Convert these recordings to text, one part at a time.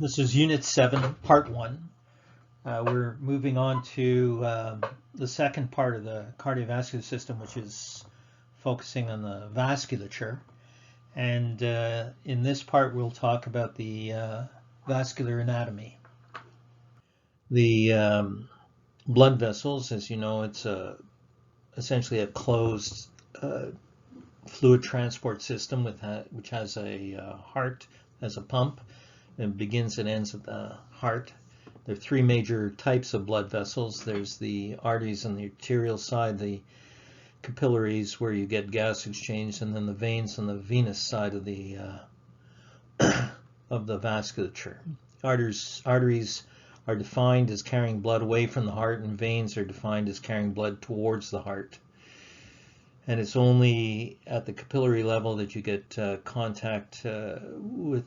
This is Unit 7, Part 1. We're moving on to the second part of the cardiovascular system, which is focusing on the vasculature. And in this part, we'll talk about the vascular anatomy. The blood vessels, as you know, it's essentially a closed fluid transport system which has a heart as a pump. It begins and ends at the heart. There are three major types of blood vessels. There's the arteries on the arterial side, the capillaries where you get gas exchange, and then the veins on the venous side of the vasculature. Arteries are defined as carrying blood away from the heart, and veins are defined as carrying blood towards the heart. And it's only at the capillary level that you get contact with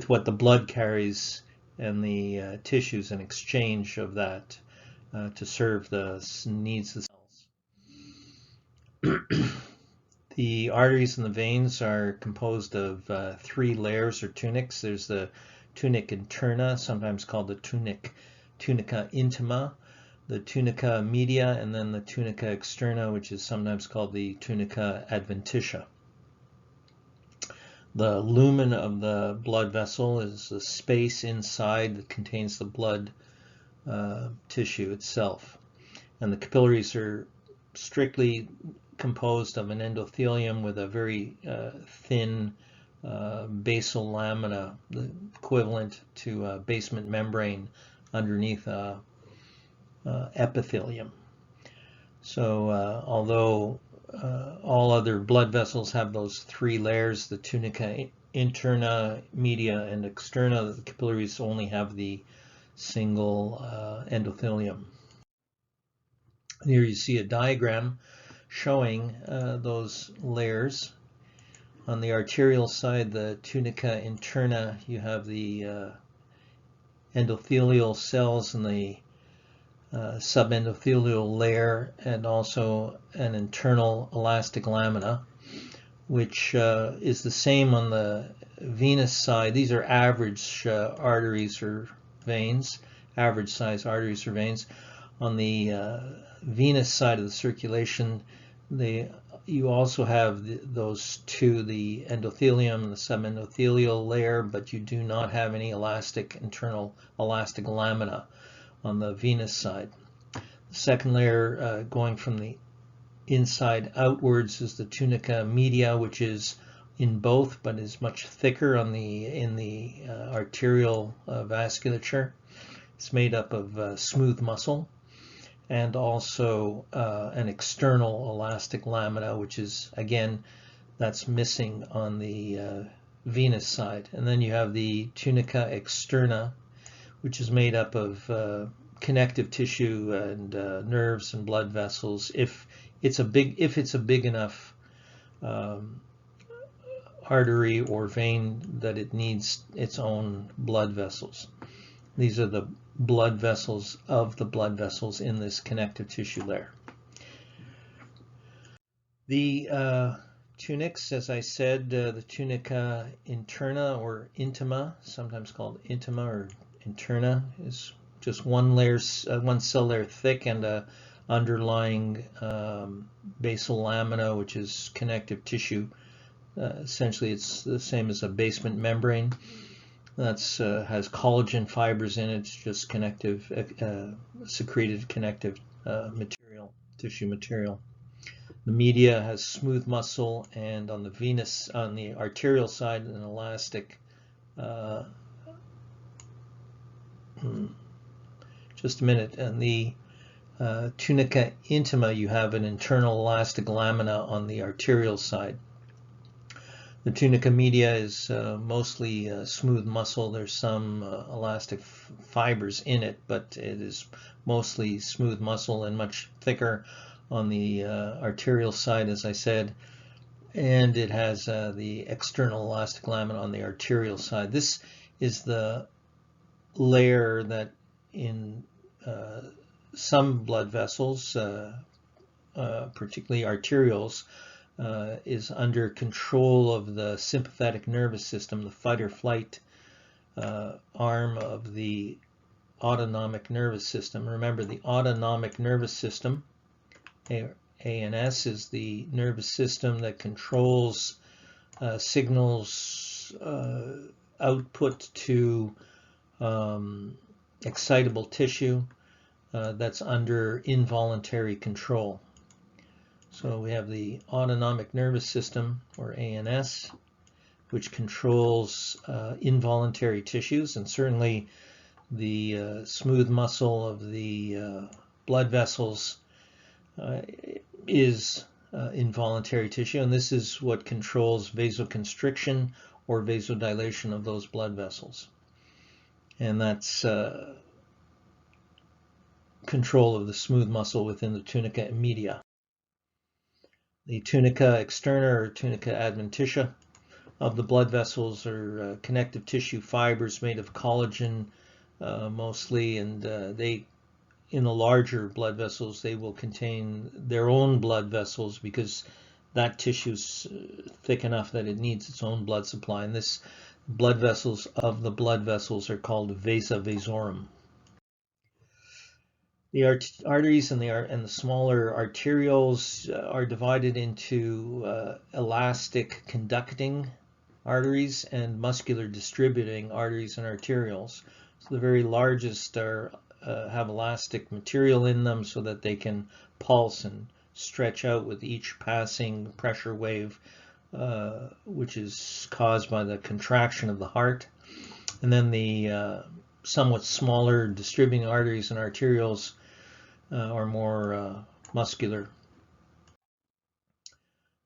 what the blood carries and the tissues, and exchange of that to serve the needs of the cells. The arteries and the veins are composed of three layers or tunics. There's the tunica interna, sometimes called the tunica intima, the tunica media, and then the tunica externa, which is sometimes called the tunica adventitia. The lumen of the blood vessel is the space inside that contains the blood tissue itself. And the capillaries are strictly composed of an endothelium with a very thin basal lamina, the equivalent to a basement membrane underneath epithelium. So although all other blood vessels have those three layers, the tunica interna, media, and externa, the capillaries only have the single endothelium. Here you see a diagram showing those layers. On the arterial side, the tunica interna, you have the endothelial cells in the subendothelial layer, and also an internal elastic lamina, which is the same on the venous side. These are average arteries or veins, average size arteries or veins. On the venous side of the circulation, you also have those two, the endothelium and the subendothelial layer, but you do not have any internal elastic lamina on the venous side. The second layer going from the inside outwards is the tunica media, which is in both but is much thicker in the arterial vasculature. It's made up of smooth muscle, and also an external elastic lamina, which is, again, that's missing on the venous side. And then you have the tunica externa, which is made up of connective tissue and nerves and blood vessels, if it's a big enough artery or vein that it needs its own blood vessels. These are the blood vessels of the blood vessels in this connective tissue layer. The tunics, as I said, the tunica interna or intima, sometimes called intima or interna, is just one cell layer thick, and a underlying basal lamina, which is connective tissue. Essentially, it's the same as a basement membrane. That's has collagen fibers in it. It's just connective, secreted connective tissue material. The media has smooth muscle, and on the arterial side, an elastic. Just a minute. And the tunica intima, you have an internal elastic lamina on the arterial side. The tunica media is mostly smooth muscle. There's some elastic fibers in it, but it is mostly smooth muscle and much thicker on the arterial side, as I said. And it has the external elastic lamina on the arterial side. This is the layer that in some blood vessels, particularly arterioles, is under control of the sympathetic nervous system, the fight or flight arm of the autonomic nervous system. Remember, the autonomic nervous system, ANS, is the nervous system that controls signals output to excitable tissue that's under involuntary control. So we have the autonomic nervous system, or ANS, which controls involuntary tissues, and certainly the smooth muscle of the blood vessels is involuntary tissue, and this is what controls vasoconstriction or vasodilation of those blood vessels. And that's control of the smooth muscle within the tunica media. The tunica externa or tunica adventitia of the blood vessels are connective tissue fibers made of collagen mostly, and they, in the larger blood vessels, they will contain their own blood vessels because that tissue is thick enough that it needs its own blood supply. And this blood vessels of the blood vessels are called vasa vasorum. The arteries and the smaller arterioles are divided into elastic conducting arteries and muscular distributing arteries and arterioles. So the very largest have elastic material in them so that they can pulse and stretch out with each passing pressure wave, which is caused by the contraction of the heart. And then the somewhat smaller distributing arteries and arterioles are more muscular.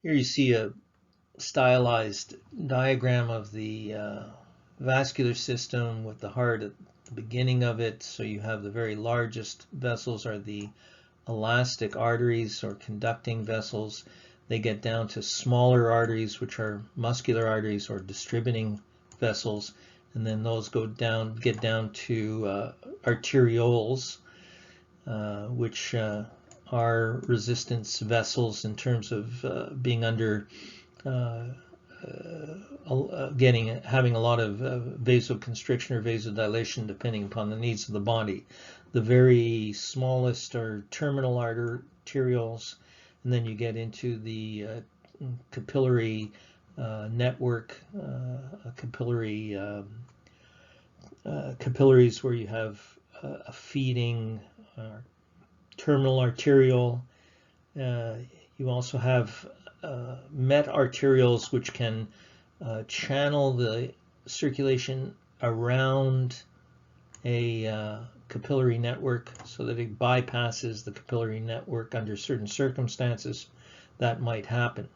Here you see a stylized diagram of the vascular system with the heart at the beginning of it. So you have the very largest vessels are the elastic arteries or conducting vessels. They get down to smaller arteries, which are muscular arteries or distributing vessels, and then those get down to arterioles, which are resistance vessels in terms of being under having a lot of vasoconstriction or vasodilation depending upon the needs of the body. The very smallest are terminal arterioles, and then you get into the capillary network, capillaries where you have a feeding terminal arteriole. You also have metarterioles, which can channel the circulation around a capillary network so that it bypasses the capillary network under certain circumstances that might happen.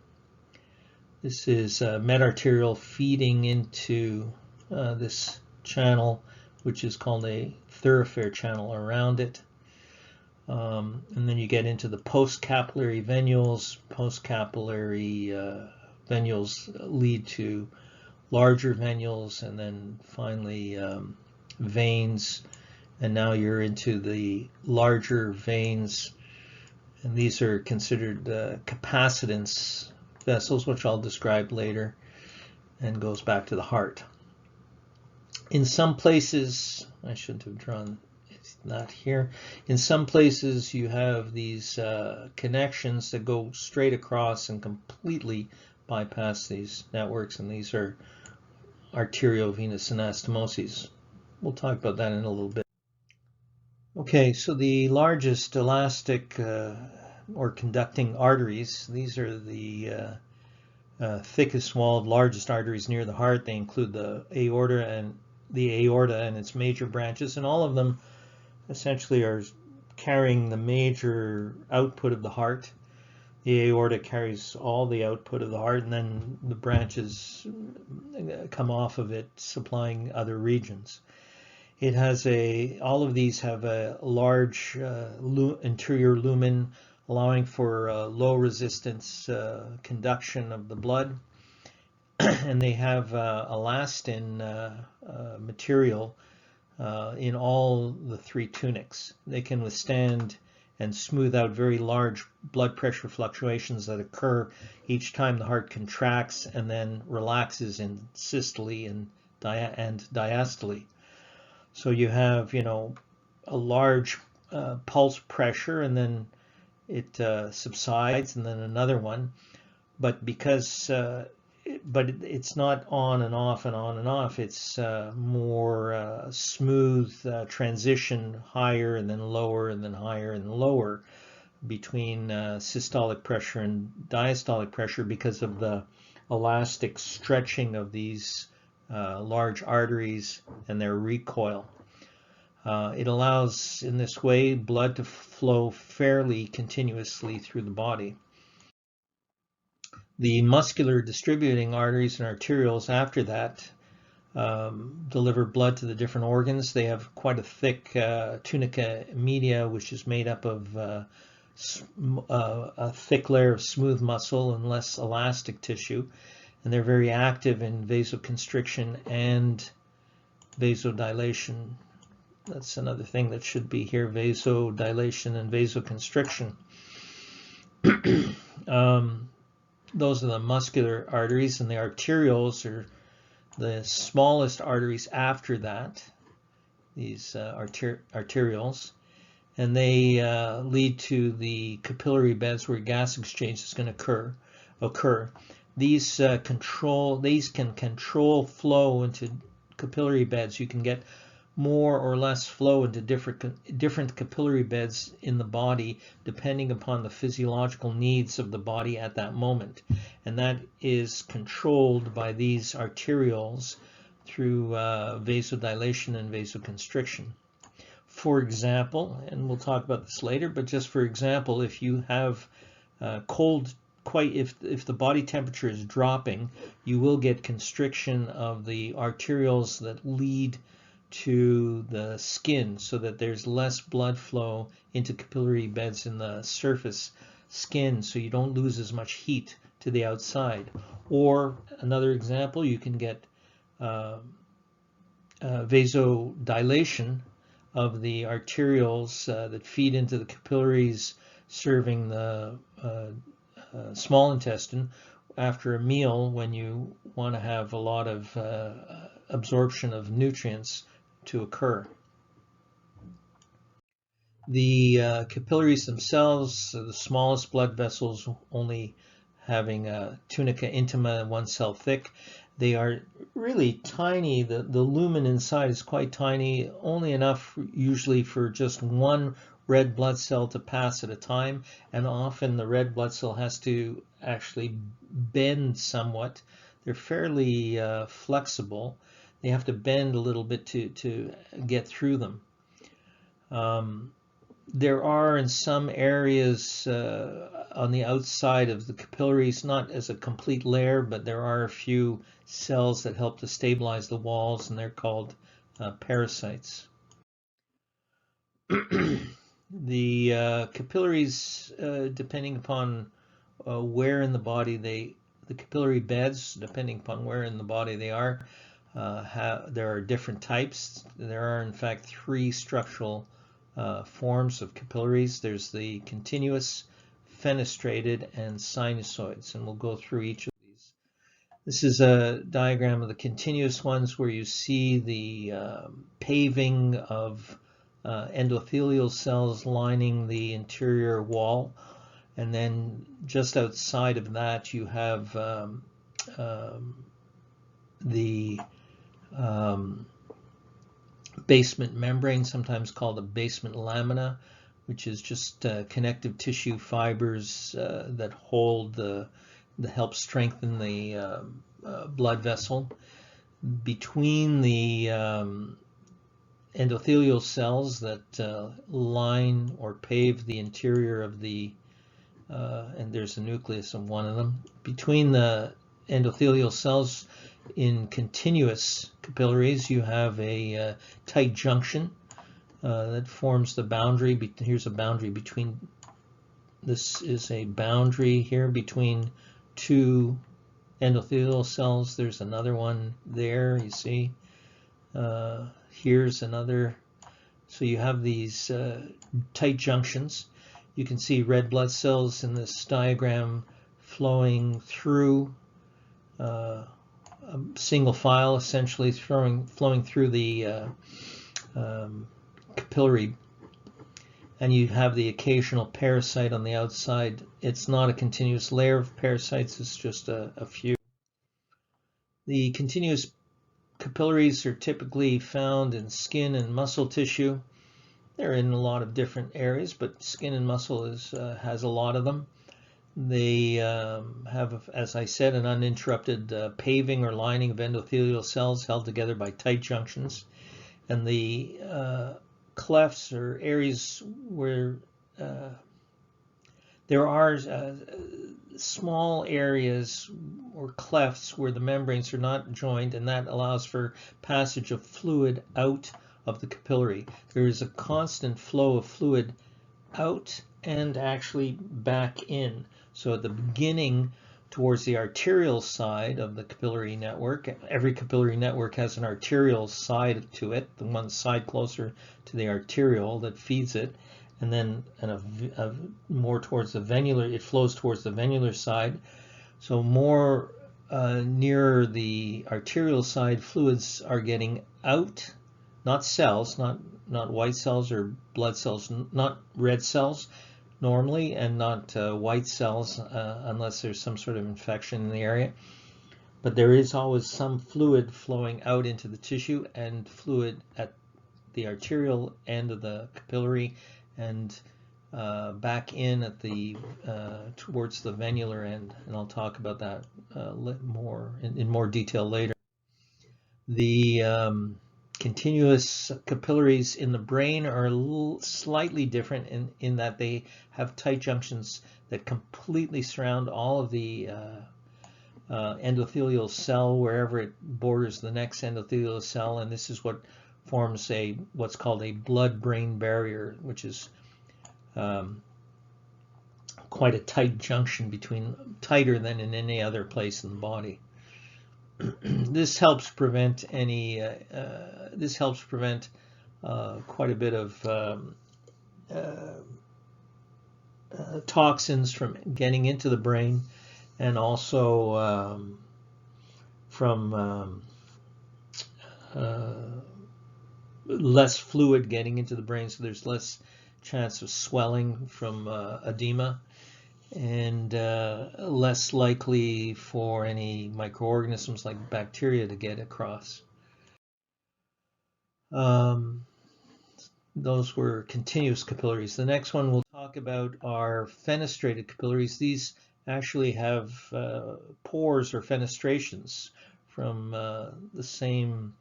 This is metarteriole feeding into this channel, which is called a thoroughfare channel around it. And then you get into the postcapillary venules. Postcapillary venules lead to larger venules, and then finally veins. And now you're into the larger veins, and these are considered capacitance vessels, which I'll describe later, and goes back to the heart. In some places, I shouldn't have drawn, it's not here. In some places you have these connections that go straight across and completely bypass these networks, and these are arteriovenous anastomoses. We'll talk about that in a little bit. Okay, so the largest elastic or conducting arteries, these are the thickest walled, largest arteries near the heart. They include the aorta and its major branches, and all of them essentially are carrying the major output of the heart. The aorta carries all the output of the heart, and then the branches come off of it, supplying other regions. It has all of these have a large interior lumen, allowing for low resistance conduction of the blood. And they have elastin material in all the three tunics. They can withstand and smooth out very large blood pressure fluctuations that occur each time the heart contracts and then relaxes in systole and diastole. So you have, a large pulse pressure, and then it subsides, and then another one. But it's not on and off and on and off. It's more smooth transition, higher and then lower and then higher and lower between systolic pressure and diastolic pressure because of the elastic stretching of these large arteries and their recoil. It allows, in this way, blood to flow fairly continuously through the body. The muscular distributing arteries and arterioles after that deliver blood to the different organs. They have quite a thick tunica media, which is made up of a thick layer of smooth muscle and less elastic tissue. And they're very active in vasoconstriction and vasodilation. That's another thing that should be here, vasodilation and vasoconstriction. Those are the muscular arteries, and the arterioles are the smallest arteries after that, these arterioles, and they lead to the capillary beds where gas exchange is going to occur. These can control flow into capillary beds. You can get more or less flow into different capillary beds in the body depending upon the physiological needs of the body at that moment, and that is controlled by these arterioles through vasodilation and vasoconstriction. For example, and we'll talk about this later, but just for example, if you have if the body temperature is dropping, you will get constriction of the arterioles that lead to the skin, so that there's less blood flow into capillary beds in the surface skin, so you don't lose as much heat to the outside. Or another example, you can get vasodilation of the arterioles that feed into the capillaries serving the small intestine after a meal, when you want to have a lot of absorption of nutrients to occur. The capillaries themselves, the smallest blood vessels, only having a tunica intima 1 cell thick. They are really tiny. The lumen inside is quite tiny, only enough usually for just one red blood cell to pass at a time, and often the red blood cell has to actually bend somewhat. They're fairly flexible. They have to bend a little bit to get through them. There are in some areas on the outside of the capillaries, not as a complete layer, but there are a few cells that help to stabilize the walls, and they're called pericytes. The capillaries, depending upon where in the body the capillary beds, depending upon where in the body they are, there are different types. There are in fact 3 structural forms of capillaries. There's the continuous, fenestrated, and sinusoids, and we'll go through each of these. This is a diagram of the continuous ones, where you see the paving of endothelial cells lining the interior wall, and then just outside of that you have the basement membrane, sometimes called a basement lamina, which is just connective tissue fibers that help strengthen the blood vessel. Between the endothelial cells that line or pave the interior of the, and there's a nucleus of one of them. Between the endothelial cells in continuous capillaries, you have a tight junction that forms the boundary. Here's a boundary between, this is a boundary here between 2 endothelial cells. There's another one there, you see. Here's another. So you have these tight junctions. You can see red blood cells in this diagram flowing through a single file, essentially flowing through the capillary, and you have the occasional parasite on the outside. It's not a continuous layer of parasites, it's just a few. The continuous capillaries are typically found in skin and muscle tissue. They're in a lot of different areas, but skin and muscle has a lot of them. They have, as I said, an uninterrupted paving or lining of endothelial cells held together by tight junctions. And the clefts or areas where there are small areas or clefts where the membranes are not joined, and that allows for passage of fluid out of the capillary. There is a constant flow of fluid out and actually back in. So at the beginning, towards the arterial side of the capillary network, every capillary network has an arterial side to it, the one side closer to the arteriole that feeds it, and then more towards the venular, it flows towards the venular side. So more near the arterial side, fluids are getting out, not cells, not white cells or blood cells, not red cells normally, and not white cells unless there's some sort of infection in the area. But there is always some fluid flowing out into the tissue, and fluid at the arterial end of the capillary, and back in at the towards the venular end, and I'll talk about that more in more detail later. The continuous capillaries in the brain are slightly different in that they have tight junctions that completely surround all of the endothelial cell wherever it borders the next endothelial cell, and this is what forms what's called a blood-brain barrier, which is quite a tight junction tighter than in any other place in the body. This helps prevent quite a bit of toxins from getting into the brain, and also from less fluid getting into the brain, so there's less chance of swelling from edema, and less likely for any microorganisms like bacteria to get across. Those were continuous capillaries. The next one we'll talk about are fenestrated capillaries. These actually have pores or fenestrations from the same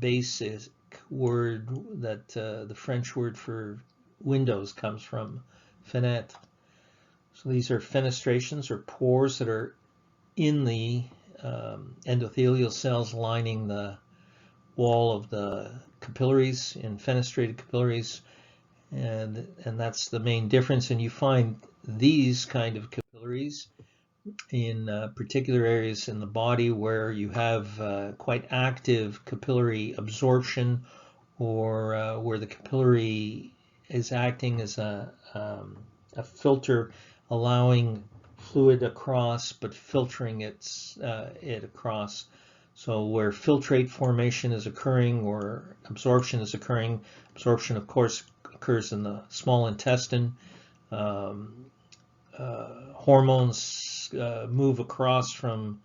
basic word that the French word for windows comes from, fenêtre. So these are fenestrations or pores that are in the endothelial cells lining the wall of the capillaries in fenestrated capillaries, and that's the main difference. And you find these kind of capillaries in particular areas in the body where you have quite active capillary absorption, or where the capillary is acting as a filter, allowing fluid across but filtering it across. So where filtrate formation is occurring or absorption is occurring, absorption of course occurs in the small intestine. Hormones move across from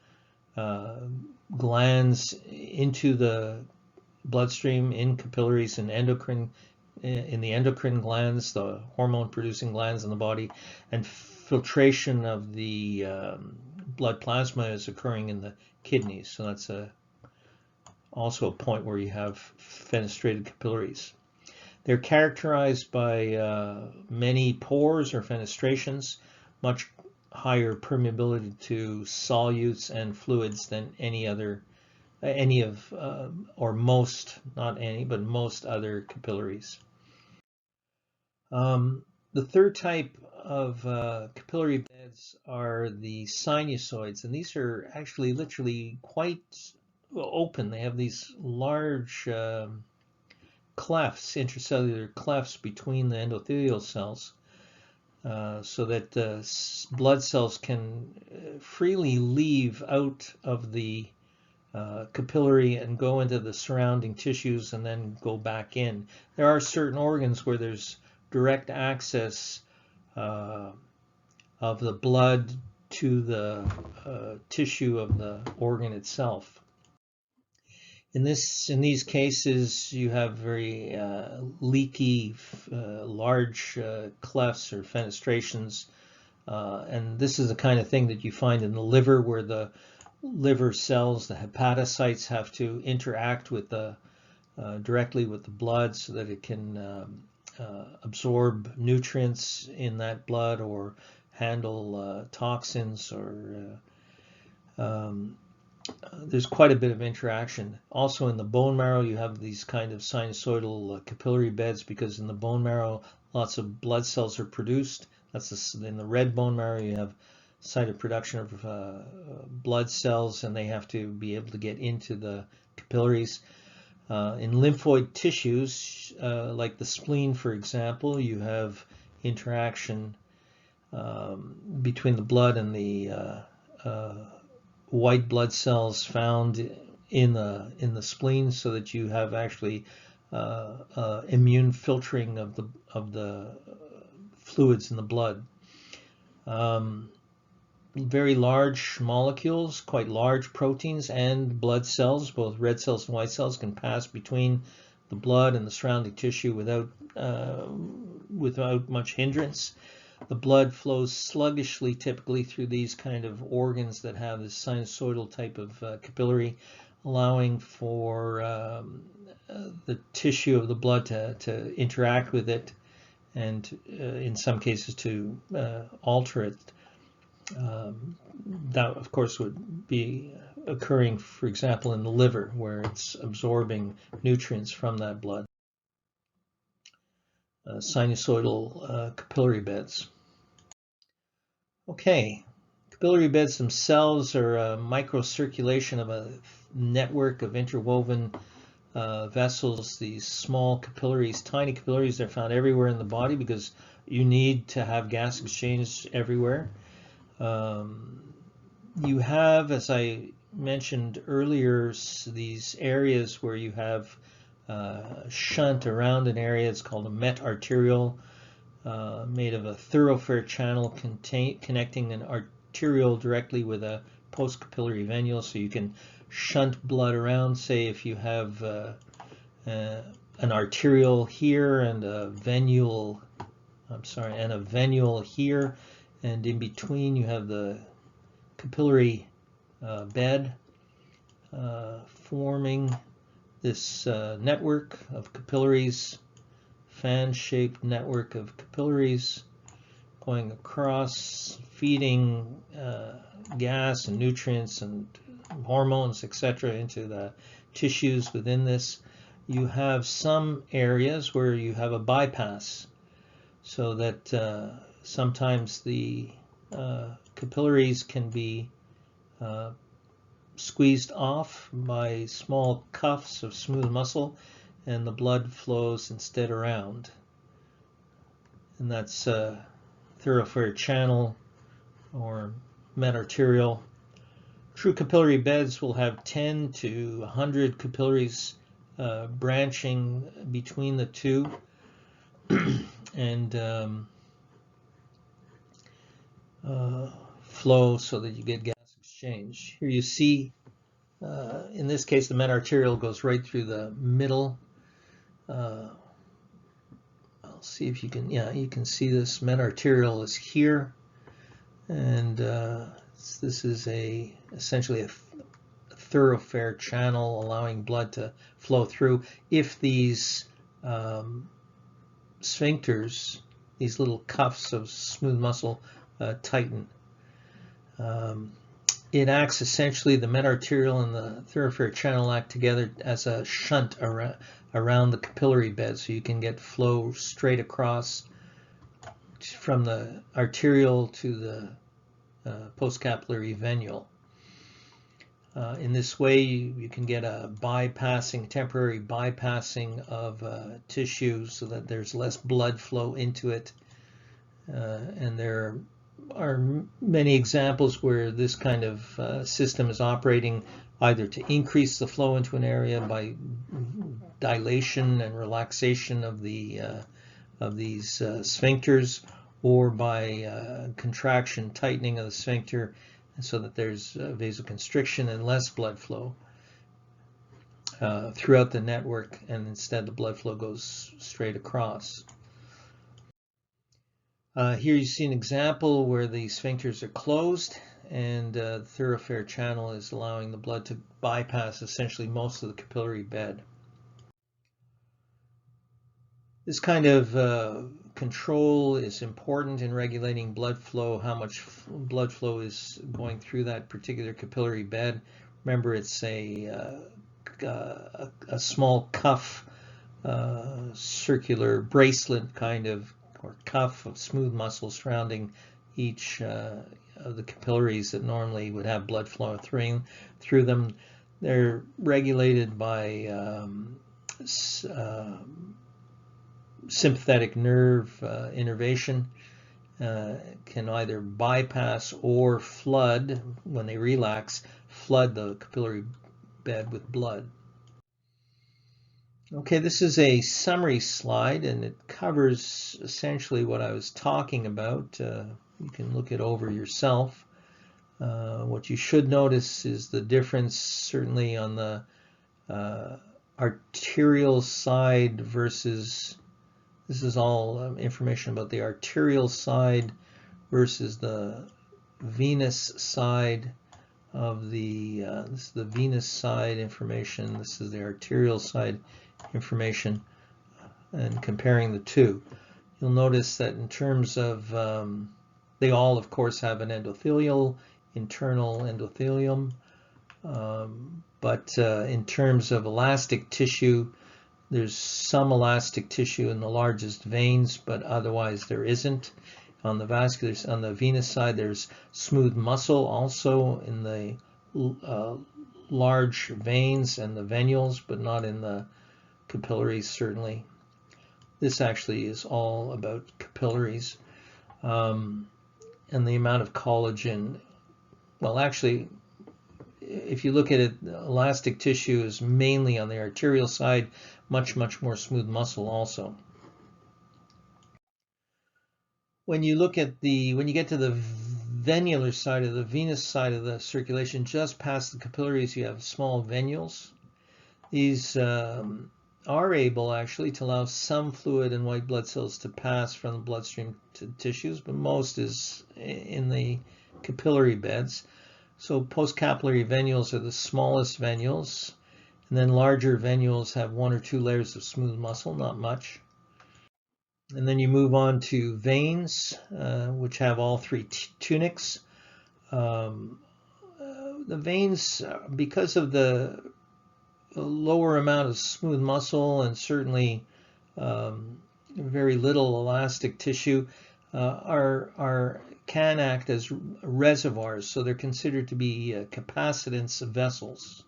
glands into the bloodstream in capillaries and in the endocrine glands, the hormone producing glands in the body, and filtration of the blood plasma is occurring in the kidneys. So that's also a point where you have fenestrated capillaries. They're characterized by many pores or fenestrations, much higher permeability to solutes and fluids than most, not any, but most other capillaries. The third type of capillary beds are the sinusoids, and these are actually literally quite open. They have these large clefts, intracellular clefts between the endothelial cells, so that blood cells can freely leave out of the capillary and go into the surrounding tissues and then go back in. There are certain organs where there's direct access of the blood to the tissue of the organ itself. In these cases, you have very leaky, large clefts or fenestrations, and this is the kind of thing that you find in the liver, where the liver cells, the hepatocytes, have to interact with the directly with the blood so that it can absorb nutrients in that blood or handle toxins, or there's quite a bit of interaction. Also in the bone marrow, you have these kind of sinusoidal capillary beds, because in the bone marrow, lots of blood cells are produced. In the red bone marrow, you have site of production of blood cells, and they have to be able to get into the capillaries. In lymphoid tissues, like the spleen, for example, you have interaction between the blood and the white blood cells found in the spleen, so that you have actually immune filtering of the fluids in the blood. Very large molecules, quite large proteins, and blood cells, both red cells and white cells, can pass between the blood and the surrounding tissue without much hindrance. The blood flows sluggishly, typically, through these kind of organs that have this sinusoidal type of capillary, allowing for the tissue of the blood to interact with it, and in some cases to alter it. That, of course, would be occurring, for example, in the liver, where it's absorbing nutrients from that blood. Sinusoidal capillary beds. Okay, capillary beds themselves are a microcirculation of a network of interwoven vessels. These small capillaries, tiny capillaries, they're found everywhere in the body because you need to have gas exchange everywhere. You have, as I mentioned earlier, these areas where you have shunt around an area. It's called a metarteriole, made of a thoroughfare channel connecting an arteriole directly with a postcapillary venule, so you can shunt blood around. Say if you have an arteriole here and a venule, and a venule here, and in between you have the capillary bed forming this network of capillaries, fan-shaped network of capillaries going across, feeding gas and nutrients and hormones, etc., into the tissues within this. You have some areas where you have a bypass, so that sometimes the capillaries can be squeezed off by small cuffs of smooth muscle, and the blood flows instead around. And that's a thoroughfare channel or metarteriole. True capillary beds will have 10 to 100 capillaries branching between the two, and flow so that you get gas exchange. Here you see, in this case, the metarteriole goes right through the middle. I'll see if you can, you can see this metarteriole is here, and this is essentially a thoroughfare channel allowing blood to flow through. If these sphincters, these little cuffs of smooth muscle, tighten, it acts essentially, the metarteriole and the thoroughfare channel act together as a shunt around the capillary bed, so you can get flow straight across from the arteriole to the postcapillary venule. In this way, you can get a temporary bypassing of tissue, so that there's less blood flow into it, And there are many examples where this kind of system is operating either to increase the flow into an area by dilation and relaxation of these sphincters, or by contraction, tightening of the sphincter, so that there's vasoconstriction and less blood flow throughout the network, and instead the blood flow goes straight across. Here you see an example where the sphincters are closed, and the thoroughfare channel is allowing the blood to bypass essentially most of the capillary bed. This kind of control is important in regulating blood flow, how much blood flow is going through that particular capillary bed. Remember, it's a small cuff, circular bracelet kind of, or cuff of smooth muscle surrounding each of the capillaries that normally would have blood flow through them. They're regulated by sympathetic nerve innervation, can either bypass or flood, when they relax, flood the capillary bed with blood. Okay, this is a summary slide, and it covers essentially what I was talking about. You can look it over yourself. What you should notice is the difference, certainly on the arterial side versus, this is all information about the arterial side versus the venous side of the, this is the venous side information, this is the arterial side information, and comparing the two. You'll notice that in terms of, they all of course have an endothelial, internal endothelium, but in terms of elastic tissue, there's some elastic tissue in the largest veins, but otherwise there isn't. On the venous side, there's smooth muscle also in the large veins and the venules, but not in the capillaries, certainly. This actually is all about capillaries. And the amount of collagen, well, actually, if you look at it, elastic tissue is mainly on the arterial side, much more smooth muscle also. When you look at when you get to the venular side, of the venous side of the circulation, just past the capillaries, you have small venules. These are able actually to allow some fluid and white blood cells to pass from the bloodstream to tissues, but most is in the capillary beds. So postcapillary venules are the smallest venules, and then larger venules have 1 or 2 layers of smooth muscle, not much. And then you move on to veins, which have all 3 tunics. The veins, because of the lower amount of smooth muscle and certainly very little elastic tissue, can act as reservoirs, so they're considered to be capacitance vessels.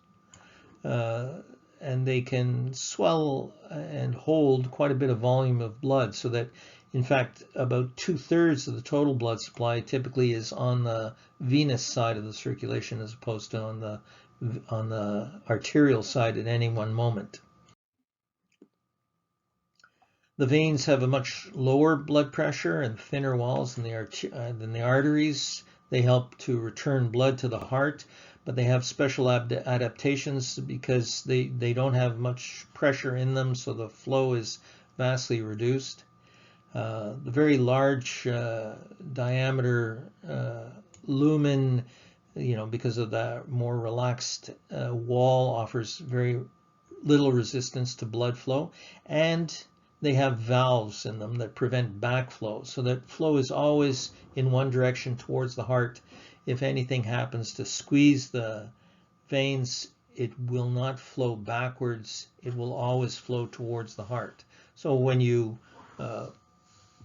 And they can swell and hold quite a bit of volume of blood, so that in fact about 2/3 of the total blood supply typically is on the venous side of the circulation, as opposed to on the arterial side at any one moment. The veins have a much lower blood pressure and thinner walls than the arteries. They help to return blood to the heart, but they have special adaptations because they don't have much pressure in them, so the flow is vastly reduced. The very large diameter lumen, because of that more relaxed wall, offers very little resistance to blood flow, and they have valves in them that prevent backflow, so that flow is always in one direction towards the heart. If anything happens to squeeze the veins, it will not flow backwards. It will always flow towards the heart. So when you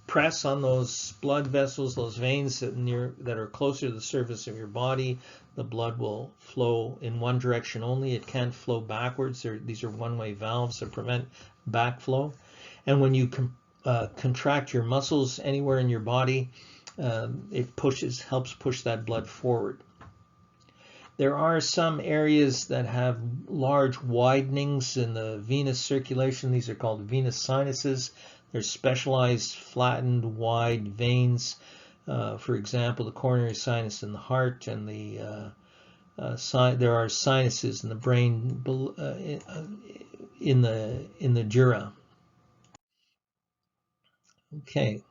press on those blood vessels, those veins that are closer to the surface of your body, the blood will flow in one direction only. It can't flow backwards. These are one-way valves that prevent backflow. And when you contract your muscles anywhere in your body, it helps push that blood forward. There are some areas that have large widenings in the venous circulation. These are called venous sinuses. They're specialized, flattened, wide veins. For example, the coronary sinus in the heart, and there are sinuses in the brain in the dura. Okay.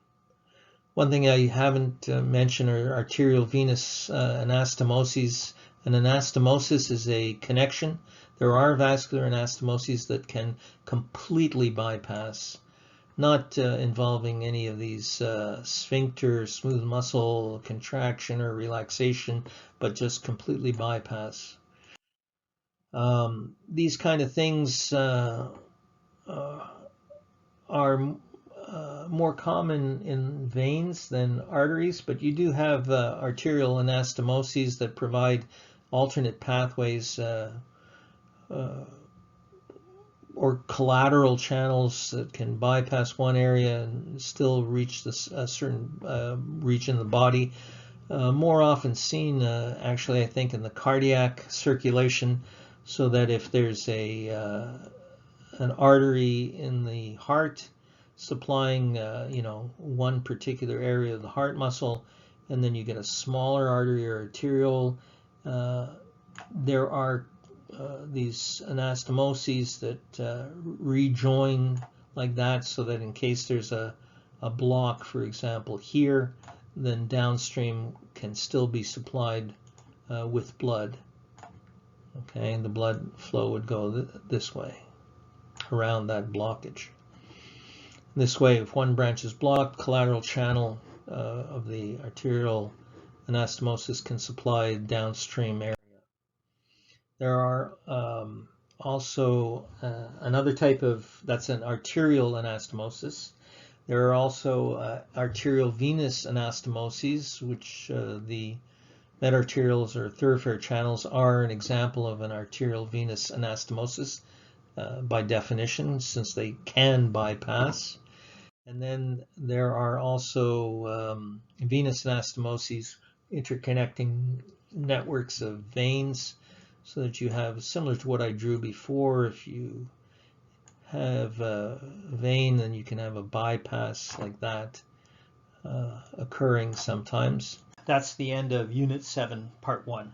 One thing I haven't mentioned are arterial venous anastomoses. An anastomosis is a connection. There are vascular anastomoses that can completely bypass, not involving any of these sphincter, smooth muscle contraction or relaxation, but just completely bypass. These kind of things are more common in veins than arteries, but you do have arterial anastomoses that provide alternate pathways or collateral channels that can bypass one area and still reach a certain region of the body. More often seen, actually, I think, in the cardiac circulation, so that if there's an artery in the heart supplying, one particular area of the heart muscle, and then you get a smaller artery or arteriole, there are these anastomoses that rejoin like that, so that in case there's a block, for example, here, then downstream can still be supplied with blood. Okay, and the blood flow would go this way around that blockage. This way, if one branch is blocked, collateral channel of the arterial anastomosis can supply downstream area. There are also another type that's an arterial anastomosis. There are also arterial venous anastomoses, which the medarterials or thoroughfare channels are an example of an arterial venous anastomosis by definition, since they can bypass. And then there are also venous anastomoses interconnecting networks of veins, so that you have, similar to what I drew before, if you have a vein, then you can have a bypass like that occurring sometimes. That's the end of Unit 7, Part 1.